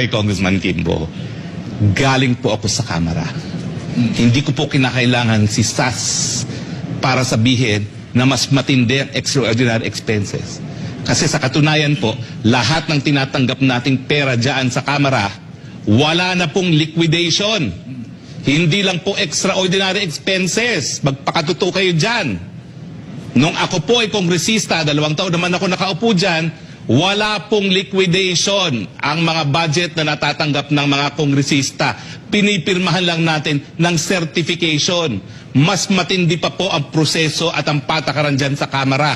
Kay Congressman Kimbo, galing po ako sa Kamara. Hindi ko po kinakailangan si SAS para sabihin na mas matindi ang extraordinary expenses. Kasi sa katunayan po, lahat ng tinatanggap nating pera dyan sa Kamara, wala na pong liquidation. Hindi lang po extraordinary expenses. Magpakatuto kayo dyan. Nung ako po ay kongresista, 2 taon naman ako nakaupo dyan, wala pong liquidation ang mga budget na natatanggap ng mga kongresista. Pinipirmahan lang natin ng certification. Mas matindi pa po ang proseso at ang patakaran dyan sa Kamara.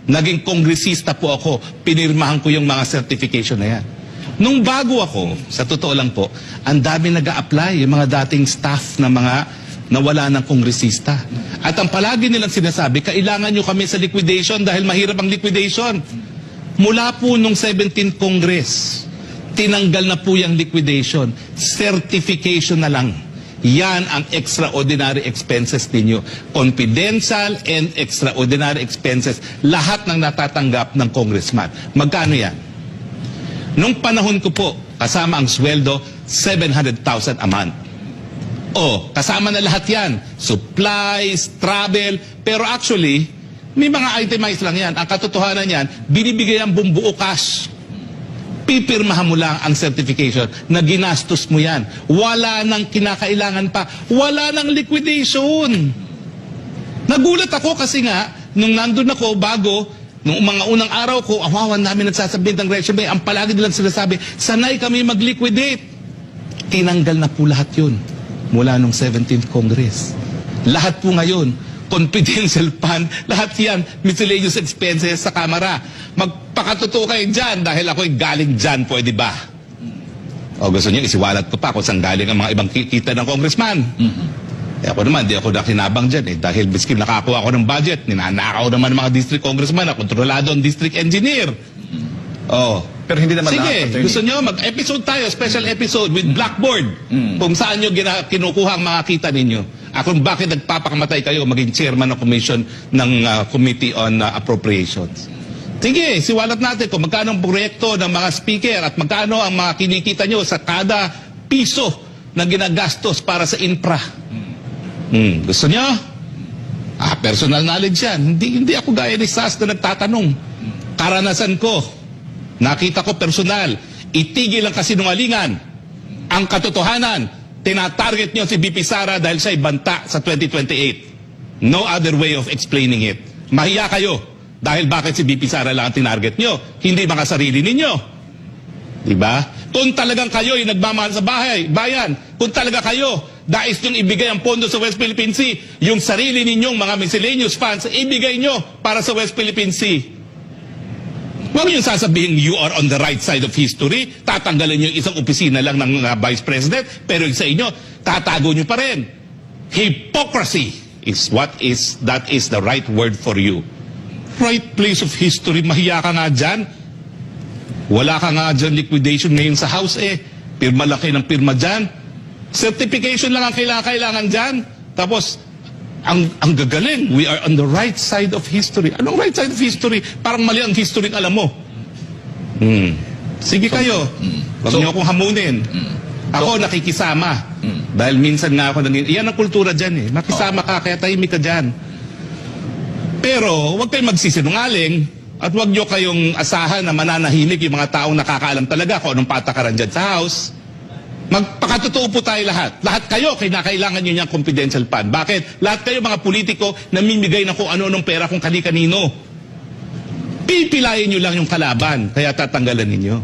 Naging kongresista po ako, pinirmahan ko yung mga certification na yan. Nung bago ako, sa totoo lang po, ang dami nag-a-apply, yung mga dating staff na mga nawala ng kongresista. At ang palagi nilang sinasabi, kailangan nyo kami sa liquidation dahil mahirap ang liquidation. Mula po nung 17th Congress, tinanggal na po yung liquidation. Certification na lang. Yan ang extraordinary expenses ninyo. Confidential and extraordinary expenses. Lahat ng natatanggap ng congressman. Magkano yan? Nung panahon ko po, kasama ang sweldo, 700,000 a month. O, kasama na lahat yan. Supplies, travel. Pero actually, may mga itemized lang yan. Ang katotohanan yan, binibigay ang bumbuo cash. Pipirmahan mo lang ang certification na ginastos mo yan. Wala nang kinakailangan pa. Wala nang liquidation. Nagulat ako kasi nga, nung nandun ako bago, nung mga unang araw ko, awawan namin nagsasabit ng resume, ang palagi nilang sinasabi, sanay kami mag-liquidate. Tinanggal na po lahat yun mula nung 17th Congress. Lahat po ngayon, confidential fund, lahat yan, miscellaneous expenses sa Kamara. Magpakatuto kayo dyan dahil ako'y galing dyan, pwede ba? O gusto niyo, isiwalat ko pa kung saan galing ang mga ibang kita ng congressman. Eh ako naman, di ako nakinabang dyan dahil biskin nakakuha ako ng budget, ninanakaw naman ng mga district congressman na kontrolado ang district engineer. Pero hindi naman sige, gusto nyo, mag-episode tayo, special episode with Blackboard, kung saan nyo kinukuha ang mga kita ninyo. Kung bakit nagpapakamatay kayo maging chairman ng commission ng Committee on Appropriations. Sige, siwalat natin kung magkano ang proyekto ng mga speaker at magkano ang mga kinikita nyo sa kada piso na ginagastos para sa infra. Gusto nyo? Personal knowledge yan. Hindi ako gaya ni SAS na nagtatanong. Karanasan ko. Nakita ko personal. Itigil ang kasinungalingan. Ang katotohanan, tinatarget nyo si BP Sara dahil siya'y banta sa 2028. No other way of explaining it. Mahiya kayo dahil bakit si BP Sara lang ang tinarget nyo, hindi mga sarili ninyo. Diba? Kung talagang kayo'y nagmamahal sa bayan, kung talaga kayo, dais nyong ibigay ang pondo sa West Philippine Sea, yung sarili ninyong mga miscellaneous funds, ibigay nyo para sa West Philippine Sea. Huwag nyo sasabihin you are on the right side of history, tatanggalin nyo isang opisina lang ng Vice President, pero sa inyo, tatago nyo pa rin. Hypocrisy is that is the right word for you. Right place of history, mahiya ka nga dyan. Wala ka nga dyan liquidation ngayon sa House Pirma lang kayo ng pirma dyan. Certification lang ang kailangan dyan. Tapos, ang gagaling, we are on the right side of history. Anong right side of history? Parang mali ang history alam mo. Sige kayo. Huwag niyo akong hamunin. Ako nakikisama. Dahil minsan nga ako yan ang kultura dyan Makisama ka, kaya tahimik ka dyan. Pero, huwag kayong magsisinungaling at huwag niyo kayong asahan na mananahimik yung mga taong nakakaalam talaga kung anong patakaran dyan sa House. Magpakatotoo po tayo lahat. Lahat kayo, kailangan nyo niyang confidential fund. Bakit? Lahat kayo mga politiko namimigay na kung ano-anong pera kung kani-kanino. Pipilayin nyo lang yung kalaban, kaya tatanggalan ninyo.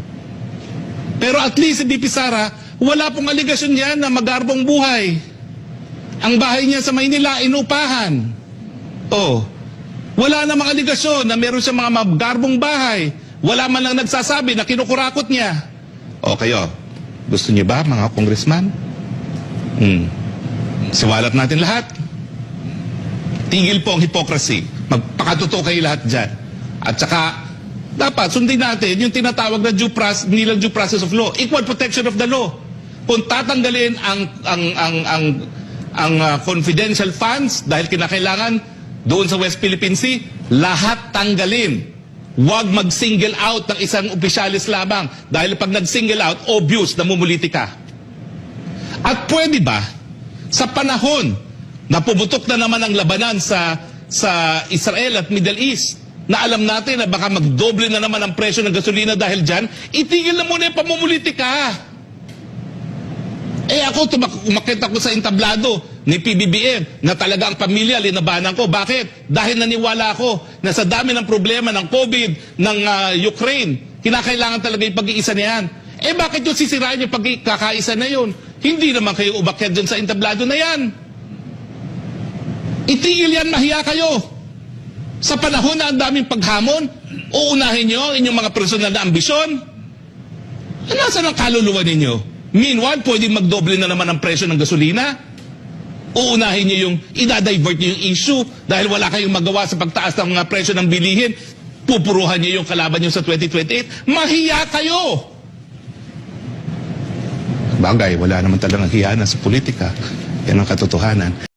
Pero at least si BP Sara, wala pong aligasyon yan na magarbong buhay. Ang bahay niya sa Maynila, inupahan. Wala namang aligasyon na meron siya mga magarbong bahay. Wala man lang nagsasabi na kinukurakot niya. Kayo. Gusto niyo ba, mga congressman? Siwalat natin lahat. Tigil po ang hypocrisy. Magpakatotoo kayo lahat dyan. At saka, dapat sundin natin yung tinatawag na due process of law. Equal protection of the law. Kung tatanggalin ang confidential funds dahil kinakailangan doon sa West Philippine Sea, lahat tanggalin. Huwag mag-single out ng isang opisyalis lamang. Dahil pag nag-single out, obvious na mumuliti ka. At pwede ba, sa panahon na pumutok na naman ang labanan sa Israel at Middle East, na alam natin na baka magdoble na naman ang presyo ng gasolina dahil dyan, itigil na muna yung pamumulitika. Ako, umakit ako sa entablado ni PBBM na talaga ang pamilya, linabanan ko. Bakit? Dahil naniwala ako na sa dami ng problema ng COVID, ng Ukraine, kinakailangan talaga yung pag-iisa na yan. Bakit yung sisirain yung pagkakaisa na yun? Hindi naman kayo umakyat dyan sa entablado na yan. Itigil yan, mahiya kayo. Sa panahon na ang daming paghamon, uunahin nyo ang inyong mga personal na ambisyon. Nasaan ang kaluluwa ninyo? Meanwhile, pwedeng magdoble na naman ang presyo ng gasolina. Uunahin nyo yung, idadivert nyo yung issue dahil wala kayong magawa sa pagtaas ng mga presyo ng bilihin. Pupuruhan nyo yung kalaban nyo sa 2028. Mahiya kayo! Bagay, wala naman talagang hiyanan sa politika. Yan ang katotohanan.